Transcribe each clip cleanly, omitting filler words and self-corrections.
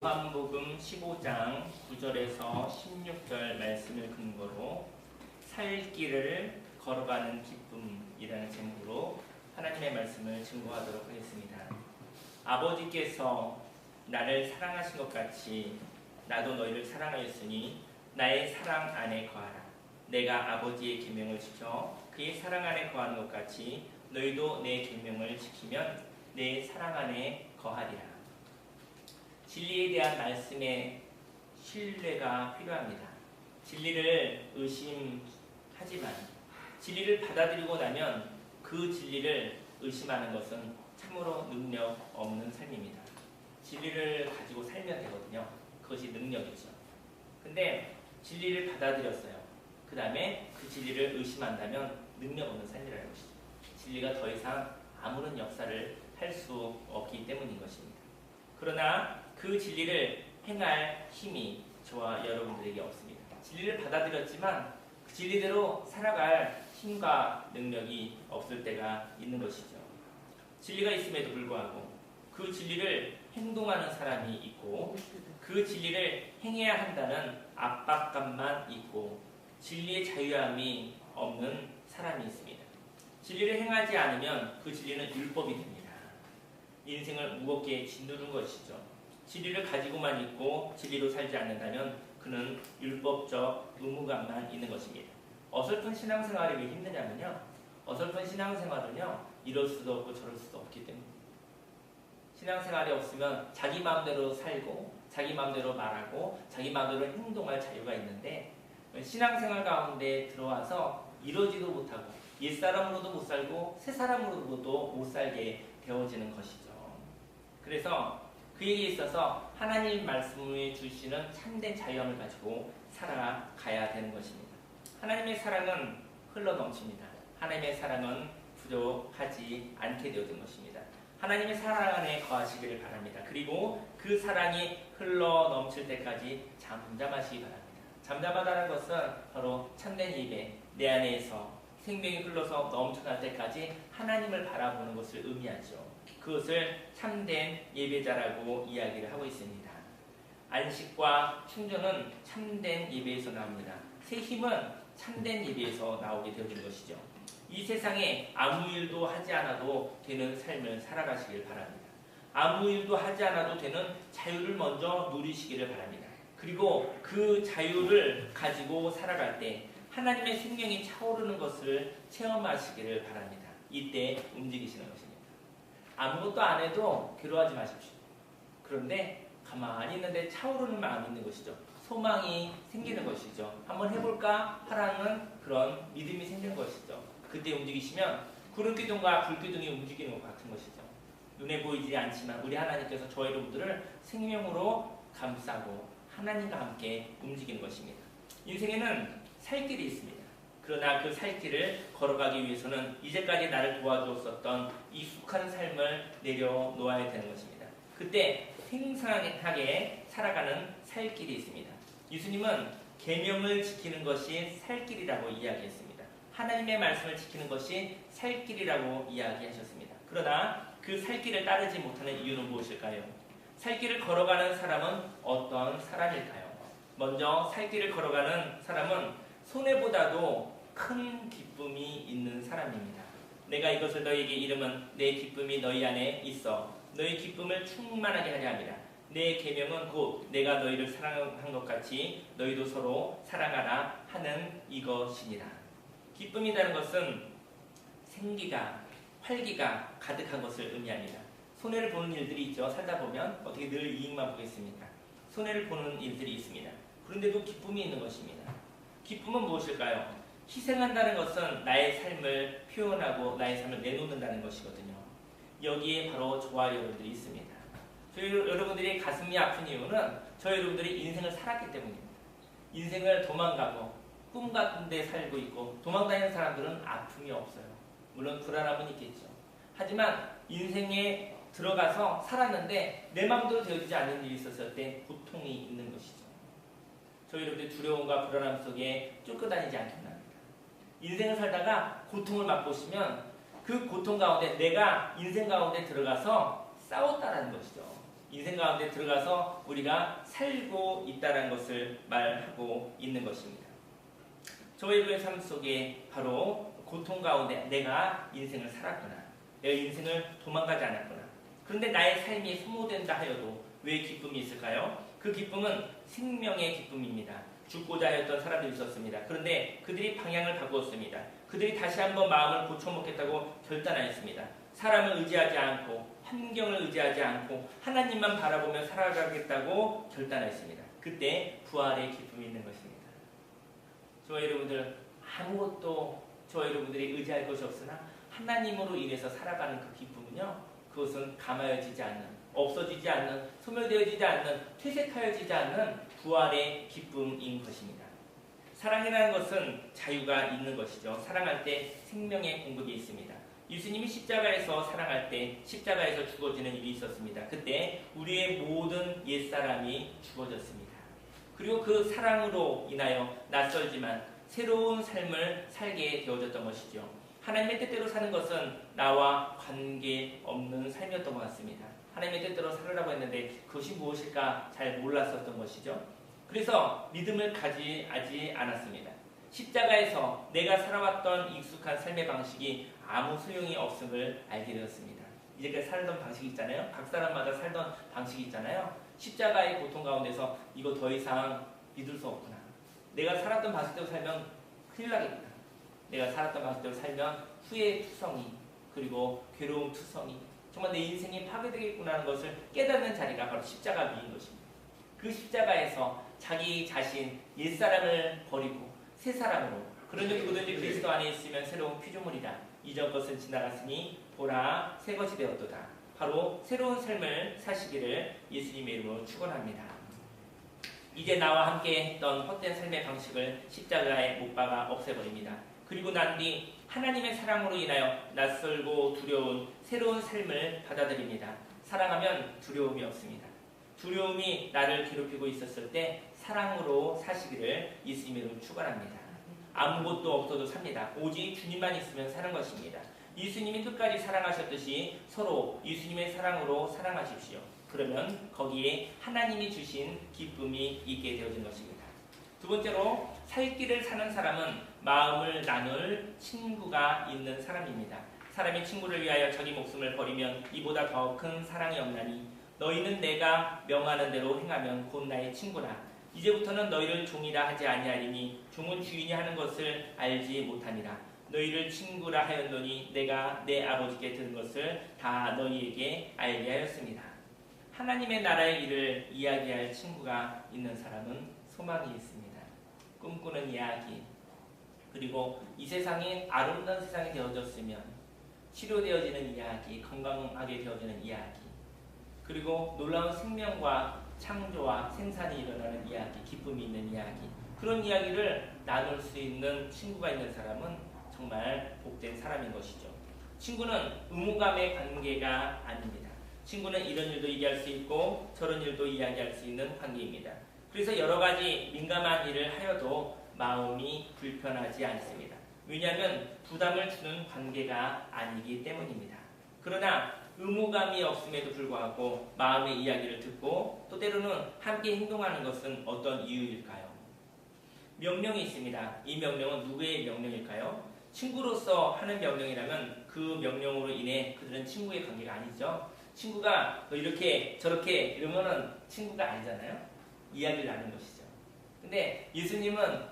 요한복음 15장 9절에서 16절 말씀을 근거로 살 길을 걸어가는 기쁨이라는 제목으로 하나님의 말씀을 증거하도록 하겠습니다. 아버지께서 나를 사랑하신 것 같이 나도 너희를 사랑하였으니 나의 사랑 안에 거하라. 내가 아버지의 계명을 지켜 그의 사랑 안에 거하는 것 같이 너희도 내 계명을 지키면 내 사랑 안에 거하리라. 진리에 대한 말씀의 신뢰가 필요합니다. 진리를 의심하지만 진리를 받아들이고 나면 그 진리를 의심하는 것은 참으로 능력 없는 삶입니다. 진리를 가지고 살면 되거든요. 그것이 능력이죠. 근데 진리를 받아들였어요. 그 다음에 그 진리를 의심한다면 능력 없는 삶이라는 것이죠. 진리가 더 이상 아무런 역사를 할 수 없기 때문인 것입니다. 그러나 그 진리를 행할 힘이 저와 여러분들에게 없습니다. 진리를 받아들였지만 그 진리대로 살아갈 힘과 능력이 없을 때가 있는 것이죠. 진리가 있음에도 불구하고 그 진리를 행동하는 사람이 있고 그 진리를 행해야 한다는 압박감만 있고 진리의 자유함이 없는 사람이 있습니다. 진리를 행하지 않으면 그 진리는 율법이 됩니다. 인생을 무겁게 짓누른 것이죠. 진리를 가지고만 있고 진리로 살지 않는다면 그는 율법적 의무감만 있는 것입니다. 어설픈 신앙생활이 왜 힘드냐면요. 어설픈 신앙생활은요. 이럴 수도 없고 저럴 수도 없기 때문입니다. 신앙생활이 없으면 자기 마음대로 살고 자기 마음대로 말하고 자기 마음대로 행동할 자유가 있는데 신앙생활 가운데 들어와서 이러지도 못하고 옛사람으로도 못 살고 새사람으로도 못 살게 되어지는 것이죠. 그래서 그에게 있어서 하나님 말씀을 주시는 참된 자유함을 가지고 살아가야 되는 것입니다. 하나님의 사랑은 흘러넘칩니다. 하나님의 사랑은 부족하지 않게 되어진 것입니다. 하나님의 사랑 안에 거하시기를 바랍니다. 그리고 그 사랑이 흘러넘칠 때까지 잠잠하시기 바랍니다. 잠잠하다는 것은 바로 참된 예배, 내 안에서 생명이 흘러서 넘쳐날 때까지 하나님을 바라보는 것을 의미하죠. 그것을 참된 예배자라고 이야기를 하고 있습니다. 안식과 충전은 참된 예배에서 나옵니다. 새 힘은 참된 예배에서 나오게 되어진 것이죠. 이 세상에 아무 일도 하지 않아도 되는 삶을 살아가시길 바랍니다. 아무 일도 하지 않아도 되는 자유를 먼저 누리시기를 바랍니다. 그리고 그 자유를 가지고 살아갈 때 하나님의 생명이 차오르는 것을 체험하시기를 바랍니다. 이때 움직이시는 것입니다. 아무것도 안 해도 괴로워하지 마십시오. 그런데 가만히 있는데 차오르는 마음이 있는 것이죠. 소망이 생기는 것이죠. 한번 해볼까 하라는 그런 믿음이 생기는 것이죠. 그때 움직이시면 구름기둥과 불기둥이 움직이는 것 같은 것이죠. 눈에 보이지 않지만 우리 하나님께서 저희 여러분들을 생명으로 감싸고 하나님과 함께 움직이는 것입니다. 인생에는 살 길이 있습니다. 그러나 그 살 길을 걸어가기 위해서는 이제까지 나를 도와주었었던 익숙한 삶을 내려놓아야 되는 것입니다. 그때 생생하게 살아가는 살 길이 있습니다. 예수님은 계명을 지키는 것이 살 길이라고 이야기했습니다. 하나님의 말씀을 지키는 것이 살 길이라고 이야기하셨습니다. 그러나 그 살 길을 따르지 못하는 이유는 무엇일까요? 살 길을 걸어가는 사람은 어떤 사람일까요? 먼저 살 길을 걸어가는 사람은 손해보다도 큰 기쁨이 있는 사람입니다. 내가 이것을 너희에게 이르면 내 기쁨이 너희 안에 있어 너희 기쁨을 충만하게 하려 함이라. 내 계명은 곧 내가 너희를 사랑한 것 같이 너희도 서로 사랑하라 하는 이것이니라. 기쁨이라는 것은 생기가 활기가 가득한 것을 의미합니다. 손해를 보는 일들이 있죠. 살다 보면 어떻게 늘 이익만 보겠습니까? 손해를 보는 일들이 있습니다. 그런데도 기쁨이 있는 것입니다. 기쁨은 무엇일까요? 희생한다는 것은 나의 삶을 표현하고 나의 삶을 내놓는다는 것이거든요. 여기에 바로 저와 여러분들이 있습니다. 저희 여러분들이 가슴이 아픈 이유는 저희 여러분들이 인생을 살았기 때문입니다. 인생을 도망가고 꿈 같은 데 살고 있고 도망다니는 사람들은 아픔이 없어요. 물론 불안함은 있겠죠. 하지만 인생에 들어가서 살았는데 내 마음대로 되어지지 않는 일이 있었을 때 고통이 있는 것이죠. 저희 여러분들 두려움과 불안함 속에 쫓겨다니지 않겠나 합니다. 인생을 살다가 고통을 맛보시면 그 고통 가운데 내가 인생 가운데 들어가서 싸웠다라는 것이죠. 인생 가운데 들어가서 우리가 살고 있다는 것을 말하고 있는 것입니다. 저와 여러분의 삶 속에 바로 고통 가운데 내가 인생을 살았구나. 내가 인생을 도망가지 않았구나. 그런데 나의 삶이 소모된다 하여도 왜 기쁨이 있을까요? 그 기쁨은 생명의 기쁨입니다. 죽고자 하였던 사람들이 있었습니다. 그런데 그들이 방향을 바꾸었습니다. 그들이 다시 한번 마음을 고쳐먹겠다고 결단하였습니다. 사람을 의지하지 않고 환경을 의지하지 않고 하나님만 바라보며 살아가겠다고 결단하였습니다. 그때 부활의 기쁨이 있는 것입니다. 저와 여러분들 아무것도 저와 여러분들이 의지할 것이 없으나 하나님으로 인해서 살아가는 그 기쁨은요, 그것은 감하여지지 않는, 없어지지 않는, 소멸되어지지 않는, 퇴색하여지지 않는 부활의 기쁨인 것입니다. 사랑이라는 것은 자유가 있는 것이죠. 사랑할 때 생명의 공급이 있습니다. 예수님이 십자가에서 사랑할 때 십자가에서 죽어지는 일이 있었습니다. 그때 우리의 모든 옛사람이 죽어졌습니다. 그리고 그 사랑으로 인하여 낯설지만 새로운 삶을 살게 되어졌던 것이죠. 하나님의 뜻대로 사는 것은 나와 관계없는 삶이었던 것 같습니다. 하나님의 뜻대로 살으라고 했는데 그것이 무엇일까 잘 몰랐었던 것이죠. 그래서 믿음을 가지지 않았습니다. 십자가에서 내가 살아왔던 익숙한 삶의 방식이 아무 소용이 없음을 알게 되었습니다. 이제까지 살던 방식이 있잖아요. 각 사람마다 살던 방식이 있잖아요. 십자가의 고통 가운데서 이거 더 이상 믿을 수 없구나. 내가 살았던 방식대로 살면 큰일 나겠구나. 내가 살았던 방식대로 살면 후회투성이 그리고 괴로움투성이 정말 내 인생이 파괴되겠구나 하는 것을 깨닫는 자리가 바로 십자가 위인 것입니다. 그 십자가에서 자기 자신 옛사람을 버리고 새 사람으로 그런즉 누구든지 그리스도 안에 있으면 새로운 피조물이다. 이전 것은 지나갔으니 보라 새 것이 되었도다. 바로 새로운 삶을 사시기를 예수님의 이름으로 축원합니다. 이제 나와 함께 했던 헛된 삶의 방식을 십자가에 못 박아 없애버립니다. 그리고 난 뒤 하나님의 사랑으로 인하여 낯설고 두려운 새로운 삶을 받아들입니다. 사랑하면 두려움이 없습니다. 두려움이 나를 괴롭히고 있었을 때 사랑으로 사시기를 예수님으로 축원합니다. 아무것도 없어도 삽니다. 오직 주님만 있으면 사는 것입니다. 예수님이 끝까지 사랑하셨듯이 서로 예수님의 사랑으로 사랑하십시오. 그러면 거기에 하나님이 주신 기쁨이 있게 되어진 것입니다. 두 번째로 살 길을 사는 사람은 마음을 나눌 친구가 있는 사람입니다. 사람이 친구를 위하여 자기 목숨을 버리면 이보다 더 큰 사랑이 없나니 너희는 내가 명하는 대로 행하면 곧 나의 친구라. 이제부터는 너희를 종이라 하지 아니하리니 종은 주인이 하는 것을 알지 못하니라. 너희를 친구라 하였노니 내가 내 아버지께 들은 것을 다 너희에게 알게 하였습니다. 하나님의 나라의 일을 이야기할 친구가 있는 사람은 소망이 있습니다. 꿈꾸는 이야기, 그리고 이 세상이 아름다운 세상이 되어졌으면 치료되어지는 이야기, 건강하게 되어지는 이야기, 그리고 놀라운 생명과 창조와 생산이 일어나는 이야기, 기쁨이 있는 이야기, 그런 이야기를 나눌 수 있는 친구가 있는 사람은 정말 복된 사람인 것이죠. 친구는 의무감의 관계가 아닙니다. 친구는 이런 일도 얘기할 수 있고 저런 일도 이야기할 수 있는 관계입니다. 그래서 여러 가지 민감한 일을 하여도 마음이 불편하지 않습니다. 왜냐하면 부담을 주는 관계가 아니기 때문입니다. 그러나 의무감이 없음에도 불구하고 마음의 이야기를 듣고 또 때로는 함께 행동하는 것은 어떤 이유일까요? 명령이 있습니다. 이 명령은 누구의 명령일까요? 친구로서 하는 명령이라면 그 명령으로 인해 그들은 친구의 관계가 아니죠. 친구가 이렇게 저렇게 이러면은 친구가 아니잖아요. 이야기를 나눈 것이죠. 근데 예수님은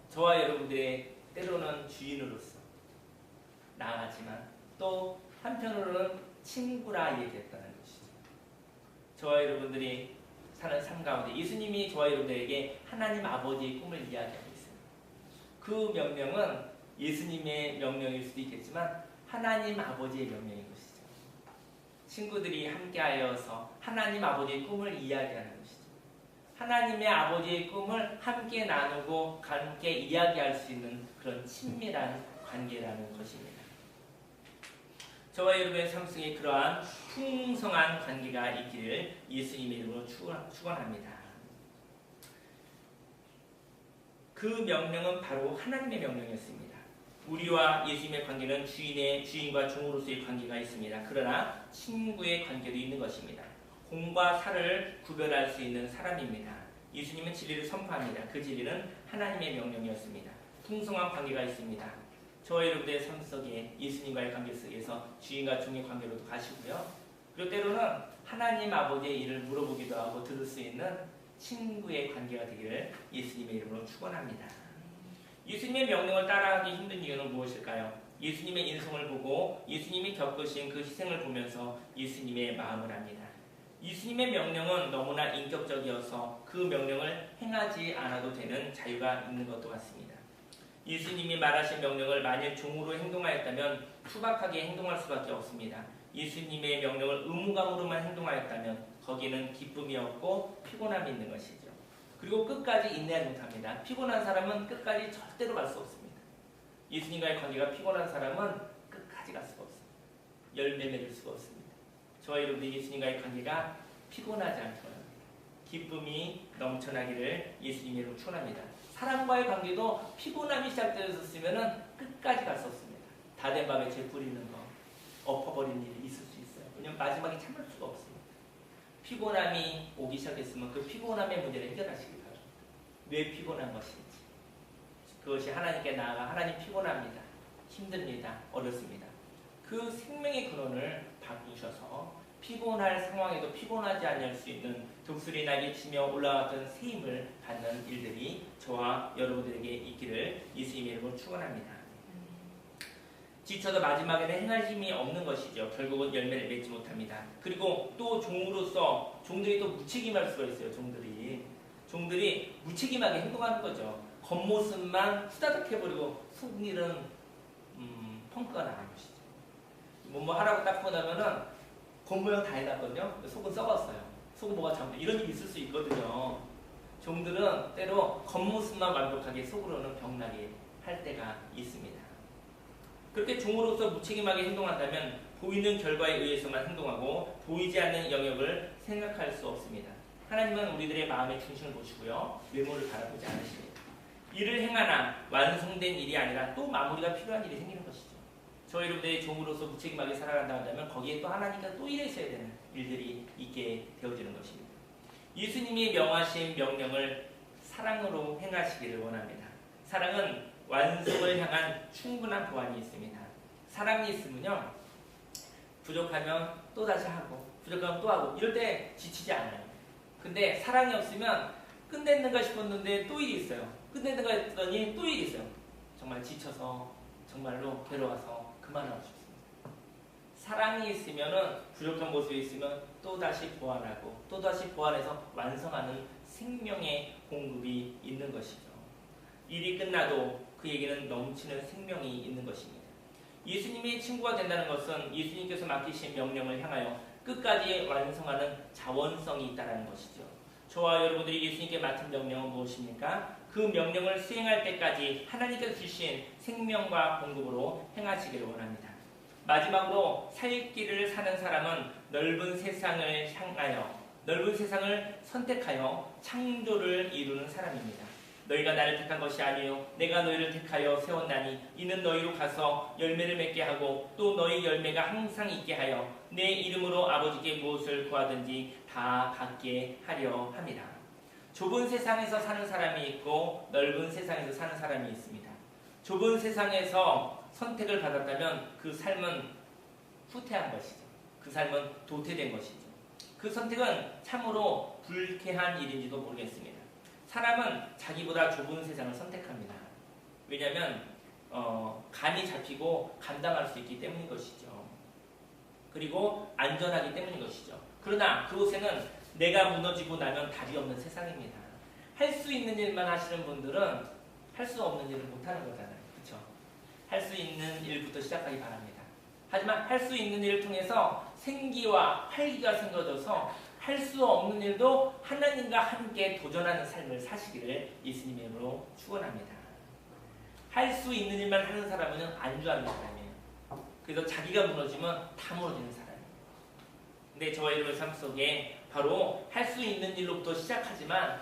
저와 여러분들의 때로는 주인으로서 나아가지만 또 한편으로는 친구라 얘기했다는 것이죠. 저와 여러분들이 사는 삶 가운데 예수님이 저와 여러분들에게 하나님 아버지의 꿈을 이야기하고 있습니다. 그 명령은 예수님의 명령일 수도 있겠지만 하나님 아버지의 명령인 것이죠. 친구들이 함께하여서 하나님 아버지의 꿈을 이야기하는 것이죠. 하나님의 아버지의 꿈을 함께 나누고 함께 이야기할 수 있는 그런 친밀한 관계라는 것입니다. 저와 여러분의 삶 속에 그러한 풍성한 관계가 있기를 예수님의 이름으로 축원합니다. 그 명령은 바로 하나님의 명령이었습니다. 우리와 예수님의 관계는 주인과 종으로서의 관계가 있습니다. 그러나 친구의 관계도 있는 것입니다. 공과 사를 구별할 수 있는 사람입니다. 예수님은 진리를 선포합니다. 그 진리는 하나님의 명령이었습니다. 풍성한 관계가 있습니다. 저와 여러분의 삶 속에 예수님과의 관계 속에서 주인과 종의 관계로도 가시고요. 그리고 때로는 하나님 아버지의 일을 물어보기도 하고 들을 수 있는 친구의 관계가 되기를 예수님의 이름으로 축원합니다. 예수님의 명령을 따라하기 힘든 이유는 무엇일까요? 예수님의 인성을 보고 예수님이 겪으신 그 희생을 보면서 예수님의 마음을 압니다. 예수님의 명령은 너무나 인격적이어서 그 명령을 행하지 않아도 되는 자유가 있는 것도 같습니다. 예수님이 말하신 명령을 만일 종으로 행동하였다면 투박하게 행동할 수밖에 없습니다. 예수님의 명령을 의무감으로만 행동하였다면 거기는 기쁨이 없고 피곤함이 있는 것이죠. 그리고 끝까지 인내하지 못합니다. 피곤한 사람은 끝까지 절대로 갈 수 없습니다. 예수님과의 관계가 피곤한 사람은 끝까지 갈 수가 없습니다. 열매 맺을 수가 없습니다. 저와 여러분들 예수님과의 관계가 피곤하지 않고 기쁨이 넘쳐나기를 예수님의 이름으로 축원합니다. 사람과의 관계도 피곤함이 시작되었으면 끝까지 갈 수 없습니다. 다 된 밥에 재 뿌리는 거, 엎어버리는 일이 있을 수 있어요. 왜냐하면 마지막에 참을 수가 없습니다. 피곤함이 오기 시작했으면 그 피곤함의 문제를 해결하시기 바랍니다. 왜 피곤한 것인지. 그것이 하나님께 나아가 하나님 피곤합니다. 힘듭니다. 어렵습니다. 그 생명의 근원을 바꾸셔서 피곤할 상황에도 피곤하지 않을 수 있는 독수리 날개 치며 올라왔던 새 힘을 받는 일들이 저와 여러분들에게 있기를 예수님의 이름으로 축원합니다. 지쳐도 마지막에는 행할 힘이 없는 것이죠. 결국은 열매를 맺지 못합니다. 그리고 또 종으로서 종들이 또 무책임할 수가 있어요. 종들이 무책임하게 행동하는 거죠. 겉모습만 후다닥 해버리고 속일은 펑크가 나는 것이죠. 뭐 하라고 딱 보내면은 겉모양 다 해놨거든요. 속은 썩었어요. 속은 뭐가 잘못 이런 일이 있을 수 있거든요. 종들은 때로 겉모습만 완벽하게 속으로는 병나게 할 때가 있습니다. 그렇게 종으로서 무책임하게 행동한다면 보이는 결과에 의해서만 행동하고 보이지 않는 영역을 생각할 수 없습니다. 하나님은 우리들의 마음의 중심을 보시고요. 외모를 바라보지 않으십니다. 일을 행하나 완성된 일이 아니라 또 마무리가 필요한 일이 생기는 것이죠. 저희 여러분들의 종으로서 무책임하게 살아간다 한다면 거기에 또 하나님께서 또 일하셔야 되는 일들이 있게 되어지는 것입니다. 예수님이 명하신 명령을 사랑으로 행하시기를 원합니다. 사랑은 완성을 향한 충분한 보완이 있습니다. 사랑이 있으면요. 부족하면 또 다시 하고 부족하면 또 하고 이럴 때 지치지 않아요. 근데 사랑이 없으면 끝냈는가 싶었는데 또 일이 있어요. 끝냈는가 했더니 또 일이 있어요. 정말 지쳐서 정말로 괴로워서 그만하고 싶습니다. 사랑이 있으면은 부족한 모습이 있으면 또 다시 보완하고 또 다시 보완해서 완성하는 생명의 공급이 있는 것이죠. 일이 끝나도 그에게는 넘치는 생명이 있는 것입니다. 예수님의 친구가 된다는 것은 예수님께서 맡기신 명령을 향하여 끝까지 완성하는 자원성이 있다는 것이죠. 저와 여러분들이 예수님께 맡은 명령은 무엇입니까? 그 명령을 수행할 때까지 하나님께서 주신 생명과 공급으로 행하시기를 원합니다. 마지막으로 살 길을 사는 사람은 넓은 세상을 향하여 넓은 세상을 선택하여 창조를 이루는 사람입니다. 너희가 나를 택한 것이 아니요 내가 너희를 택하여 세웠나니 이는 너희로 가서 열매를 맺게 하고 또 너희 열매가 항상 있게 하여 내 이름으로 아버지께 무엇을 구하든지 다 받게 하려 합니다. 좁은 세상에서 사는 사람이 있고 넓은 세상에서 사는 사람이 있습니다. 좁은 세상에서 선택을 받았다면 그 삶은 후퇴한 것이죠. 그 삶은 도태된 것이죠. 그 선택은 참으로 불쾌한 일인지도 모르겠습니다. 사람은 자기보다 좁은 세상을 선택합니다. 왜냐하면 감이 잡히고 감당할 수 있기 때문인 것이죠. 그리고 안전하기 때문인 것이죠. 그러나 그곳에는 내가 무너지고 나면 답이 없는 세상입니다. 할 수 있는 일만 하시는 분들은 할 수 없는 일을 못하는 거잖아요. 그렇죠? 할 수 있는 일부터 시작하기 바랍니다. 하지만 할 수 있는 일을 통해서 생기와 활기가 생겨져서 할 수 없는 일도 하나님과 함께 도전하는 삶을 사시기를 예수님의 이름으로 축원합니다. 할 수 있는 일만 하는 사람은 안주하는 사람이에요. 그래서 자기가 무너지면 다 무너지는 사람이에요. 근데 저와 여러분의 삶 속에 바로 할 수 있는 일로부터 시작하지만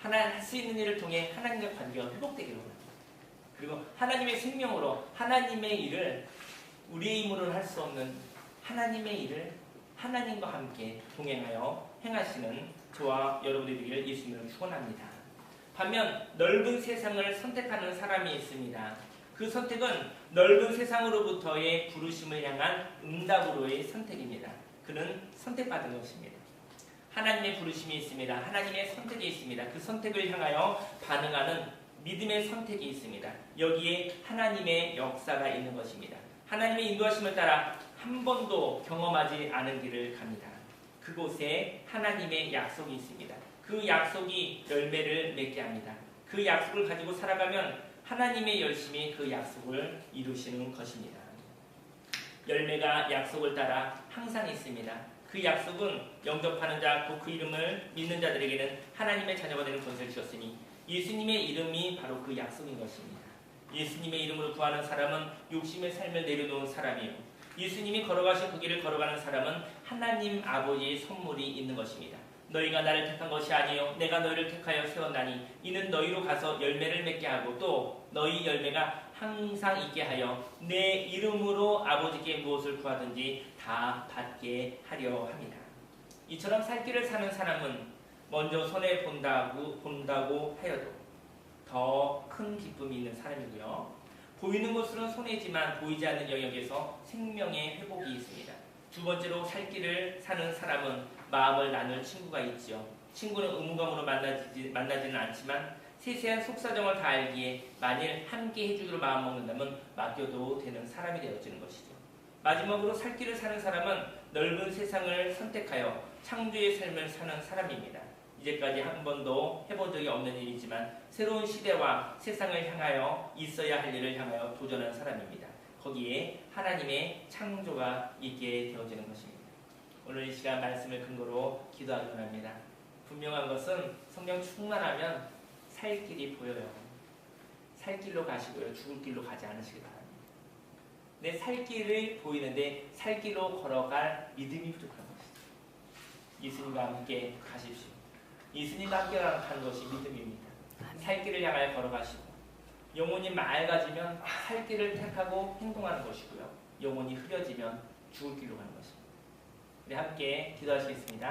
할 수 있는 일을 통해 하나님과 관계가 회복되기를 원합니다. 그리고 하나님의 생명으로 하나님의 일을 우리의 힘으로는 할 수 없는 하나님의 일을 하나님과 함께 동행하여 행하시는 저와 여러분들이 되기를 예수님으로 축원합니다. 반면 넓은 세상을 선택하는 사람이 있습니다. 그 선택은 넓은 세상으로부터의 부르심을 향한 응답으로의 선택입니다. 그는 선택받은 것입니다. 하나님의 부르심이 있습니다. 하나님의 선택이 있습니다. 그 선택을 향하여 반응하는 믿음의 선택이 있습니다. 여기에 하나님의 역사가 있는 것입니다. 하나님의 인도하심을 따라 한 번도 경험하지 않은 길을 갑니다. 그곳에 하나님의 약속이 있습니다. 그 약속이 열매를 맺게 합니다. 그 약속을 가지고 살아가면 하나님의 열심히 그 약속을 이루시는 것입니다. 열매가 약속을 따라 항상 있습니다. 그 약속은 영접하는 자, 곧 그 이름을 믿는 자들에게는 하나님의 자녀가 되는 권세를 주셨으니 예수님의 이름이 바로 그 약속인 것입니다. 예수님의 이름으로 구하는 사람은 욕심의 삶을 내려놓은 사람이요, 예수님이 걸어가신 그 길을 걸어가는 사람은 하나님 아버지의 선물이 있는 것입니다. 너희가 나를 택한 것이 아니요 내가 너희를 택하여 세웠나니 이는 너희로 가서 열매를 맺게 하고 또 너희 열매가 항상 있게 하여 내 이름으로 아버지께 무엇을 구하든지 다 받게 하려 합니다. 이처럼 살 길을 사는 사람은 먼저 손해 본다고 하여도 더 큰 기쁨이 있는 사람이고요. 보이는 것으로는 손해지만 보이지 않는 영역에서 생명의 회복이 있습니다. 두 번째로 살 길을 사는 사람은 마음을 나눌 친구가 있죠. 친구는 의무감으로 만나지는 않지만 세세한 속사정을 다 알기에 만일 함께 해주기로 마음먹는다면 맡겨도 되는 사람이 되어지는 것이죠. 마지막으로 살 길을 사는 사람은 넓은 세상을 선택하여 창조의 삶을 사는 사람입니다. 이제까지 한 번도 해본 적이 없는 일이지만 새로운 시대와 세상을 향하여 있어야 할 일을 향하여 도전한 사람입니다. 거기에 하나님의 창조가 있게 되어지는 것입니다. 오늘 이 시간 말씀을 근거로 기도하기 원합니다. 분명한 것은 성령 충만하면 살 길이 보여요. 살 길로 가시고요. 죽을 길로 가지 않으시기 바랍니다. 내 살 길을 보이는데 살 길로 걸어갈 믿음이 부족한 것이죠. 예수님과 함께 가십시오. 예수님과 함께 가는 것이 믿음입니다. 살 길을 향하여 걸어가시고 영혼이 맑아지면 살 길을 택하고 행동하는 것이고요. 영혼이 흐려지면 죽을 길로 가는 것입니다. 우리 함께 기도하시겠습니다.